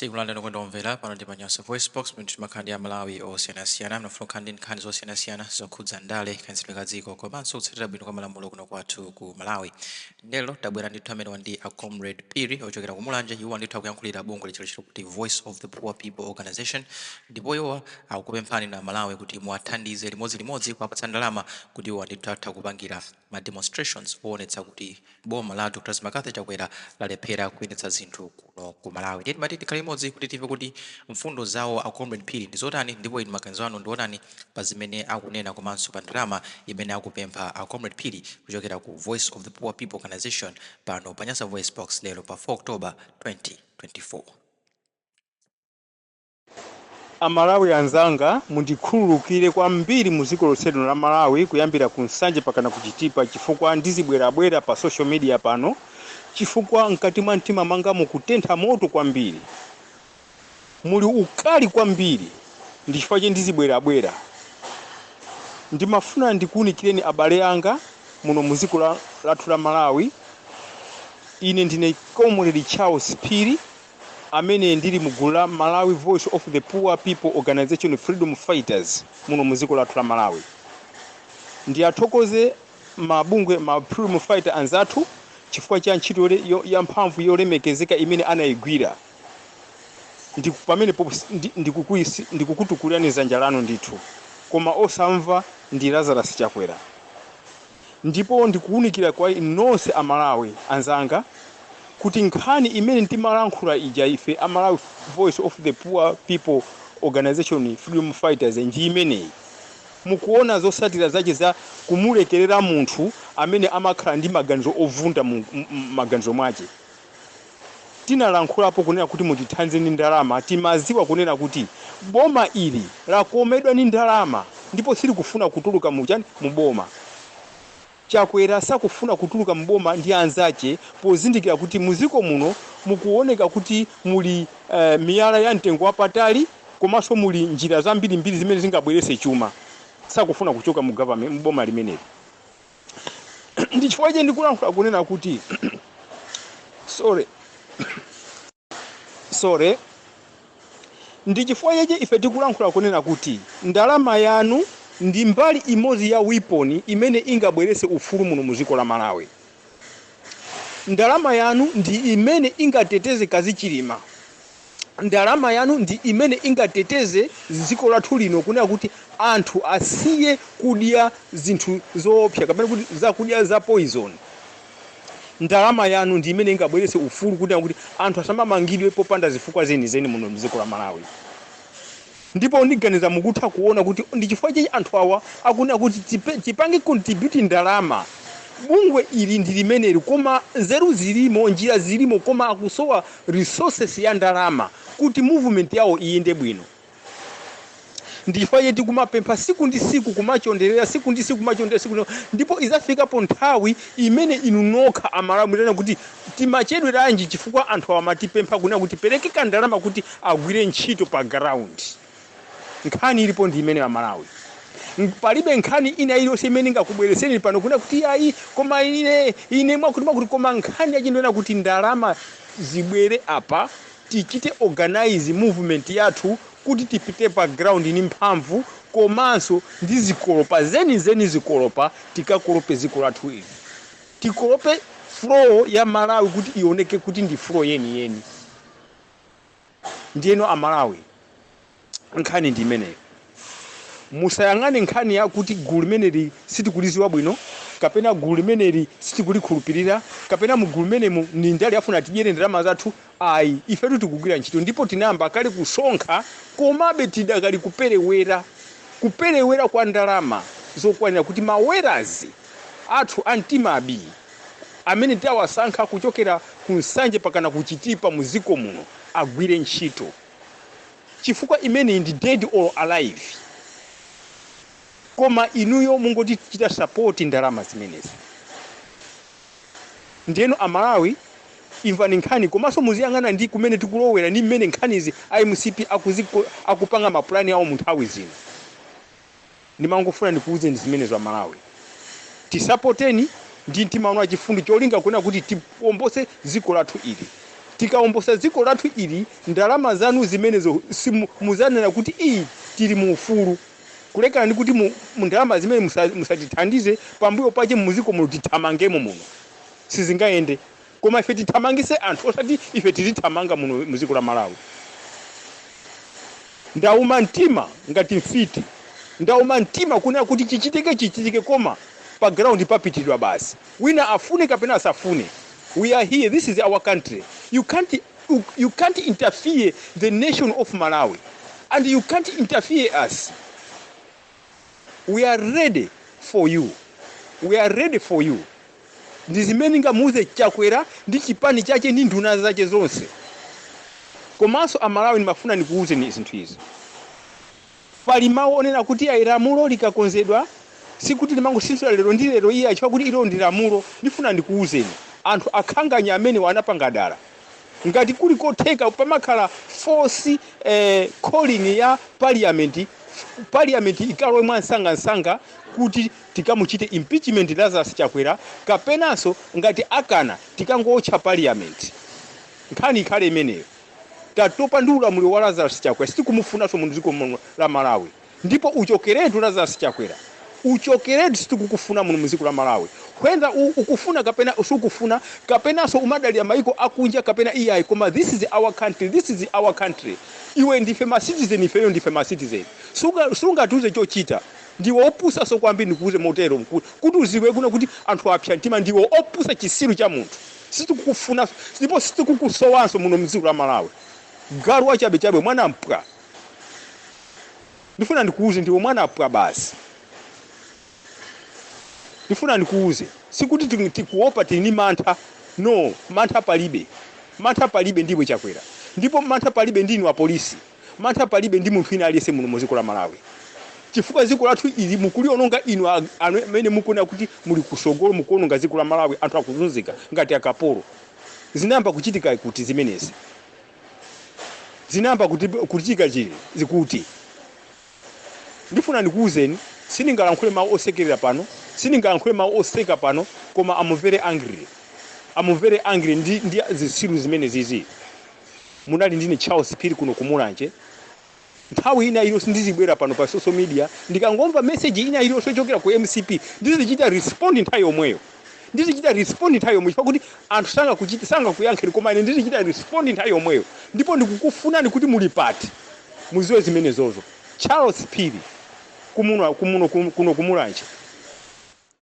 Tikulanda nokondomvera pano ndi Manyaso Voice Box mwe makhandi ya Malawi osiyanasiyana mnafuna nkhani zosiyanasiyana zokhudza ndale khanzidwe ka dziko komanso kutsatira bwino kwa malamulo kuno kwathu ku Malawi. Lero tabwera ndithu amene wandi a Comrade Phiri ochokera ku Mulanje iwo ndithu akuyankhulira bungwe lichilo kuti Voice of the Poor People Organization ndipo iwo akupemphani na Malawi kuti muwathandize limodzi kuwapatsa ndalama kuti iwo ndithu atha kupangira ma demonstrations kuonetsa kuti boma la Dr. McCarthy chakwera lalephera kuyendetsa zinthu kuno ku Malawi. Ndiye timati tikhale limodzi kuti timve kuti mfundo zawo a Comrade Phiri ndi zotani ndipo inu maganizo anu ndiotani pa zimene akunena komanso pa ndalama imene akupempha a Comrade Phiri kuchokera ku Voice of the Poor People Organization pano pa Nyasa Voice Box lero pa 4 October 2024. Amalawi anzanga mundikhululukire kwambiri muziko lonse la Malawi kuyambira ku Nsanje pakana kuchitipa chifukwa ndizibwerabwera pa social media pano chifukwa mkati mwa mtima manga mukutentha moto kwambiri muli ukali kwambiri ndi chifukwa ndizibwerabwera ndimafuna ndikuunikireni abale anga muno muziko lathu la Malawi. Ine ndine Comrade Charles Phiri amene ndili mugulu la Malawi Voice of the Poor People Organization Freedom Fighters muno muziko lathu la Malawi. Ndiyathokoze mabungwe ma freedom fighter anzathu chifukwa cha ntchito ya mphamvu yolemekezeka imene anayigwira. Pamene ndikukutukulani dzanja lanu ndithu koma osamva ndi Lazarus Chakwera. Ndipo ndikuunikira kwa nonse Amalawi anzanga kuti nkhani imene timalankhula ija ife Amalawi Voice of the Poor People Organization Freedom Fighters ndi imeneyi mukuona zosatira zache za kumulekerera munthu amene amakhala ndi maganizo ovunda maganizo mwache. Tinalankhulapo kunena kuti mutithandize ndi ndalama. Timaziwa kunena kuti boma ili lakomedwa ndi ndalama ndipo sili kufuna kutuluka mu boma. Chakwera sakufuna kutuluka mboma ndi anzache pozindikira kuti muziko muno mukuoneka kuti muli miyala ya mtengo wapatali komanso muli njira zambirimbiri zimene zingabwerese chuma. Sakufuna kuchoka mu government mboma limeneli. Ndi chifukwa che ndikulankhula kunena kuti sorry ndi chifukwa che ife tikulankhula kunena kuti ndalama yanu ndi mbali imodzi ya weapon imene ingabwerese ufulu muno muziko la Malawi. Ndalama yanu ndi imene ingateteze Kazichilima. Ndalama yanu ndi imene ingateteze ziko lathu lino kunena kuti anthu asiye kudya zinthu zoopsa kapena kuti zakudya za poison. Ndalama yanu ndi imene ingabwerese ufulu kunena kuti anthu asamamangidwe popanda zifukwa zeni muno muziko la Malawi. Ndipo ndiganiza mukutha kuona kuti ndi chifukwa che anthu awa akunena kuti tipange contribute ndalama. Bungwe ili ndi limeneli koma nzeru zilimo njira zilimo koma akusowa resources ya ndalama kuti movement yawo iyende bwino. Ndi chifukwa che tikumapempha siku ndi siku kumachonderera siku ndi siku kumachonderera ndipo izafika po nthawi imene inu nokha Amalawi mutana kuti timachedwe ranji chifukwa anthu awa matipempha kunena kuti perekeka ndalama kuti agwire ntchito pa ground. Nkhani ilipo ndi imene Amalawi. Palibe nkhani ina iliyonse imene ingakubwereseni pano kuna kuti ayi koma ine mwakuti koma nkhani yachindona kuti ndalama zibwere apa tichite organize movement yathu kuti tipite pa ground ni mphamvu komanso ndi zikolopa zeni zikolopa tikakolope ziko lathu ili. Tikolope flow ya Malawi kuti ioneke kuti ndi flow yeni. Ndiyeno Amalawi nkhani ndi imeneyo. Musayang'ane nkhani ya kuti gulu limeneli sitikuliziwa bwino kapena gulu limeneli sitikulikhulupirira kapena mu gulu limenemu ni ndali afuna tidyere ndalama zathu. Ayi ifetu tikugwira ntchito ndipo tinayamba kale kusonkha komabe tidakali kuperewera kwa ndalama zokwanira kuti mawerazi athu antimabi amene tawasankha kuchokera ku Nsanje pakana kuchitipa muziko muno agwire ntchito chifukwa imene ndi dead or alive. Koma inuyo mungoti chita support ndalama zimenezi. Ndiyeno Amalawi imvani nkhani komanso muziyang'ana ndi kumene tikulowera ndi mmene nkhanizi IMCP akupanga mapulani awo mu nthawi zino. Ndimangofuna ndikuuze ndi zimenezo Amalawi. Tisupporteni ndi mtima wanu wachifundo cholinga kunena kuti tipombose ziko lathu ili. tikaombosa dziko lathu ili ndalama zanu zimenezo muzanena kuti iyi tili mu ufulu kulekani kuti mu ndalama zimene musatithandize pambuyo pache muziko muno tithamangemo muno sizingayende koma ife tithamangise anthu osati ife tithamanga muno muziko la Malawi. Ndauma mtima ngati mfiti, ndauma mtima kunena kuti chichitike koma pa ground papitidwa basi wina afune kapena asafune. We are here, this is our country. You can't interfere the nation of Malawi and you can't interfere us. We are ready for you. We are ready for you. Ndizimene ngamuze Chakwera ndi chipani chache ndi nduna zache zonse. Komanso Amalawi nimafuna nikuuze ni zinthu izi. Pali mawu onena kuti lamulo likakonzedwa sikuti limangosinthula lero ndi lero iye achwa kuti ilo ndi lamulo. Ndifuna ndikuuzeni anthu akhanganya amene wanapanga dala ngati kuli kotheka pamakhala force calling ya parliament ikalowe mwansanga kuti tikamuchite impeachment Lazarus Chakwera kapenanso ngati akana tikangotcha parliament nkhani ikhale imeneyo. Tatopa ndi ulamuliro wa Lazarus Chakwera sitikumufunanso mu dziko la Malawi ndipo uchokeretu Lazarus Chakwera uchokeretu sitikukufuna muno muziko la Malawi. Kwenda ukufuna kapena usukufuna kapenanso umadalira maiko akunja kapena iyayi koma this is our country. Iwe ndife ma citizen ifeyo ndife ma citizen. Sunga tuze chochita ndiwo opusa so kwambiri kuuze motero kuti uziwe kuna kuti anthu apya mtima ndiwo opusa chisiru cha munthu. Sitikukufuna ndipo sitikukusowanso muno muziko la Malawi. Galu wachabe mwana mpwa. Ndifuna ndikuuze ndiwo mwana mpwa basi. Ndifuna ndikuuze sikuti tikuopa tini mantha no mantha palibe ndiwe Chakwera ndipo mantha palibe ndinu wa polisi mantha palibe ndi munthu ina aliyese muno muziko la Malawi chifukwa ziko lathu ili mukuliononga inu amene mukuna kuti muli kusogolo mukuononga ziko la Malawi anthu akuzunzika ngati akapolo. Zinamba kuchitika kuti zimenezi zinamba kuchitika chili zikuti. Ndifuna ndikuuzeni siningalankhule mawu osekerera pano siningalankhule mawu oseka pano koma I'm very angry ndi zisiru zimene zizi. Munali ndine Charles Phiri kuno kumulanje nthawi ina iyo sindizibwera pano pa social media ndikangomva message ina iyo sochokera ku MCP ndizichita respond nthawi yomweyo pakuti anthu sanga kuyankhira koma ine ndizichita respond nthawi yomweyo ndipo ndikukufunani kuti muli pati muziwe zimene zozo. Charles Phiri kuno kumulanje